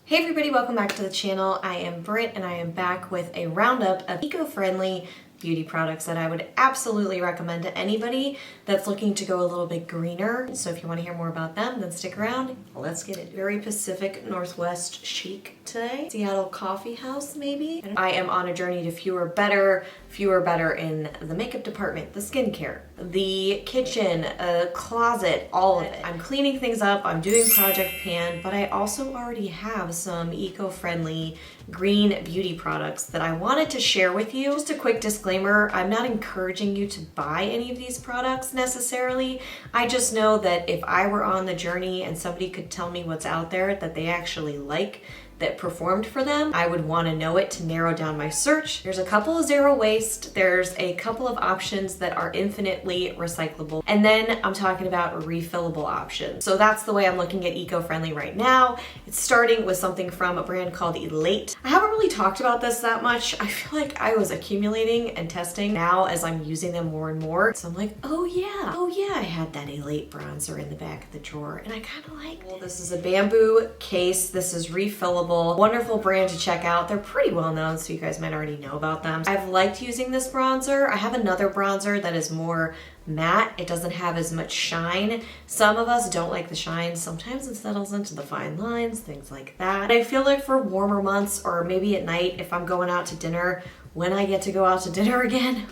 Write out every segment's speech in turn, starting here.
Hey everybody, welcome back to the channel. I am Britt and I am back with a roundup of eco-friendly beauty products that I would absolutely recommend to anybody that's looking to go a little bit greener. So if you want to hear more about them, then stick around. Let's get it. Very Pacific Northwest chic today. Seattle coffee house maybe. I am on a journey to fewer better in the makeup department, the skincare, the kitchen, closet, all of it. I'm cleaning things up, I'm doing Project Pan, but I also already have some eco-friendly green beauty products that I wanted to share with you. Just a quick disclaimer, I'm not encouraging you to buy any of these products necessarily. I just know that if I were on the journey and somebody could tell me what's out there that they actually like, that performed for them, I would want to know it to narrow down my search. There's a couple of zero waste, there's a couple of options that are infinitely recyclable, and then I'm talking about refillable options. So that's the way I'm looking at eco-friendly right now. It's starting with something from a brand called Elate. I haven't really talked about this that much. I feel like I was accumulating and testing now as I'm using them more and more. So I'm like, oh yeah, I had that Elate bronzer in the back of the drawer and I kind of like it. Well, this is a bamboo case. This is refillable. Wonderful brand to check out. They're pretty well known, so you guys might already know about them. I've liked using this bronzer. I have another bronzer that is more matte. It doesn't have as much shine. Some of us don't like the shine. Sometimes it settles into the fine lines, things like that. I feel like for warmer months or maybe at night if I'm going out to dinner, when I get to go out to dinner again,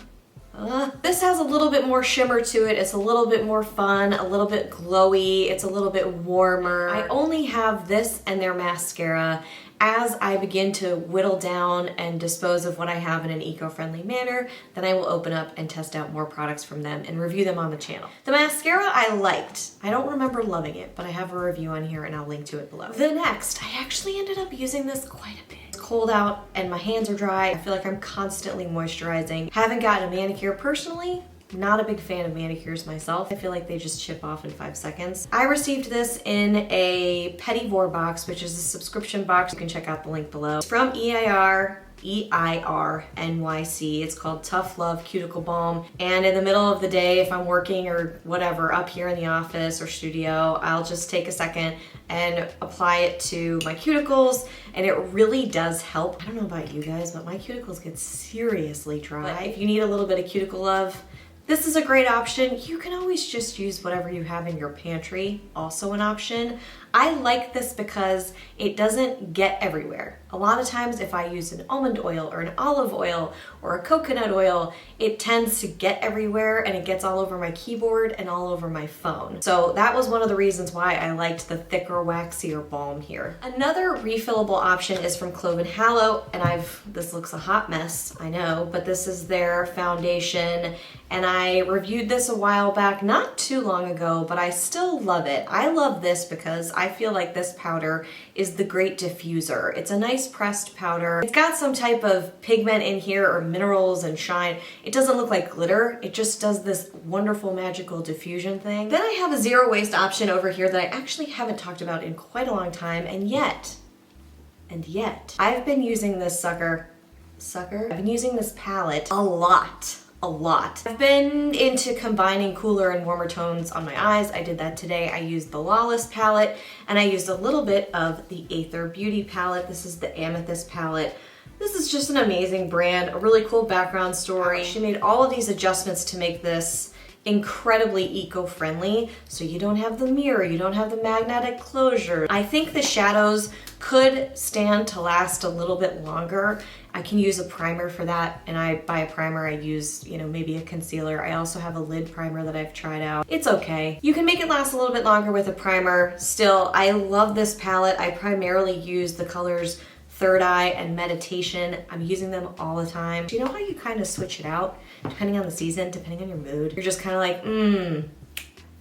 this has a little bit more shimmer to it. It's a little bit more fun, a little bit glowy. It's a little bit warmer. I only have this and their mascara. As I begin to whittle down and dispose of what I have in an eco-friendly manner, then I will open up and test out more products from them and review them on the channel. The mascara I liked. I don't remember loving it, but I have a review on here and I'll link to it below. The next, I actually ended up using this quite a bit. It's cold out and my hands are dry. I feel like I'm constantly moisturizing. Haven't gotten a manicure personally. Not a big fan of manicures myself. I feel like they just chip off in 5 seconds. I received this in a Petit Vour box, which is a subscription box. You can check out the link below. It's from EIR NYC. It's called Tough Love Cuticle Balm. And in the middle of the day, if I'm working or whatever, up here in the office or studio, I'll just take a second and apply it to my cuticles, and it really does help. I don't know about you guys, but my cuticles get seriously dry. But if you need a little bit of cuticle love, this is a great option. You can always just use whatever you have in your pantry, also an option. I like this because it doesn't get everywhere. A lot of times if I use an almond oil or an olive oil or a coconut oil, it tends to get everywhere and it gets all over my keyboard and all over my phone. So that was one of the reasons why I liked the thicker, waxier balm here. Another refillable option is from Clove & Hallow, and this looks a hot mess, I know, but this is their foundation, and I reviewed this a while back, not too long ago, but I still love it. I love this because I feel like this powder is the great diffuser. It's a nice pressed powder. It's got some type of pigment in here or minerals and shine. It doesn't look like glitter. It just does this wonderful magical diffusion thing. Then I have a zero waste option over here that I actually haven't talked about in quite a long time, and yet, I've been using this sucker. I've been using this palette a lot. I've been into combining cooler and warmer tones on my eyes. I did that today. I used the Lawless palette and I used a little bit of the Aether Beauty palette. This is the Amethyst palette. This is just an amazing brand, a really cool background story. She made all of these adjustments to make this incredibly eco-friendly. So you don't have the mirror, you don't have the magnetic closure. I think the shadows could stand to last a little bit longer. I can use a primer for that, and by a primer I use, maybe a concealer. I also have a lid primer that I've tried out. It's okay. You can make it last a little bit longer with a primer. Still, I love this palette. I primarily use the colors Third Eye and Meditation. I'm using them all the time. Do you know how you kind of switch it out depending on the season, depending on your mood? You're just kind of like,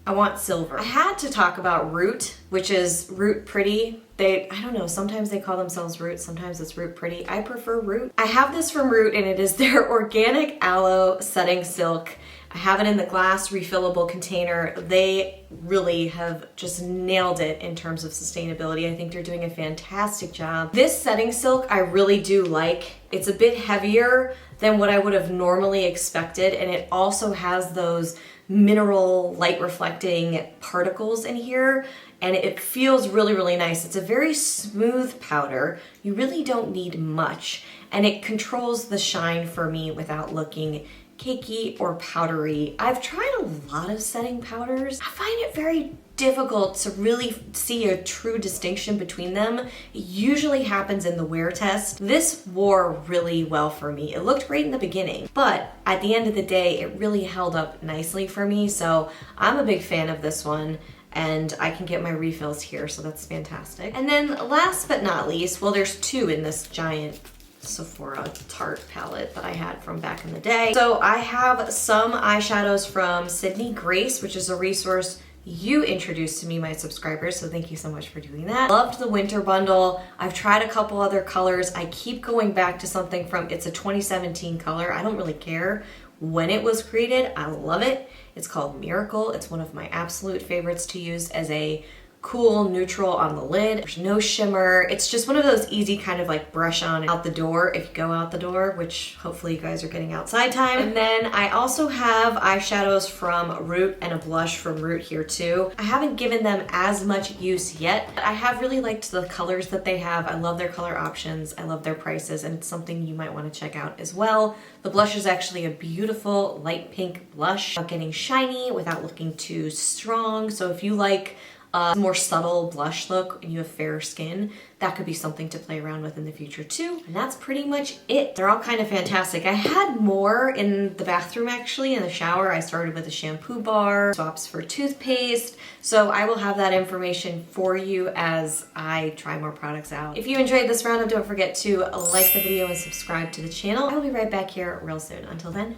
I want silver. I had to talk about Root, which is Root Pretty. I don't know, sometimes they call themselves Root, sometimes it's Root Pretty. I prefer Root. I have this from Root and it is their Organic Aloe Setting Silk. I have it in the glass refillable container. They really have just nailed it in terms of sustainability. I think they're doing a fantastic job. This setting silk I really do like. It's a bit heavier than what I would have normally expected, and it also has those mineral light reflecting particles in here, and it feels really, really nice. It's a very smooth powder. You really don't need much, and it controls the shine for me without looking cakey or powdery. I've tried a lot of setting powders. I find it very difficult to really see a true distinction between them. It usually happens in the wear test. This wore really well for me. It looked great in the beginning, but at the end of the day, it really held up nicely for me. So I'm a big fan of this one, and I can get my refills here, so that's fantastic. And then last but not least, well, there's two in this giant Sephora Tarte palette that I had from back in the day. So I have some eyeshadows from Sydney Grace, which is a resource you introduced to me, my subscribers, so thank you so much for doing that. Loved the winter bundle. I've tried a couple other colors. I keep going back to something from, it's a 2017 color. I don't really care when it was created. I love it. It's called Miracle. It's one of my absolute favorites to use as a cool neutral on the lid. There's no shimmer. It's just one of those easy kind of like brush on out the door if you go out the door, which hopefully you guys are getting outside time. And then I also have eyeshadows from Root and a blush from Root here too. I haven't given them as much use yet. I have really liked the colors that they have. I love their color options. I love their prices, and it's something you might want to check out as well. The blush is actually a beautiful light pink blush, not getting shiny without looking too strong. So if you like a more subtle blush look and you have fair skin, that could be something to play around with in the future too. And that's pretty much it. They're all kind of fantastic. I had more in the bathroom actually, in the shower. I started with a shampoo bar, swaps for toothpaste. So I will have that information for you as I try more products out. If you enjoyed this roundup, don't forget to like the video and subscribe to the channel. I will be right back here real soon. Until then,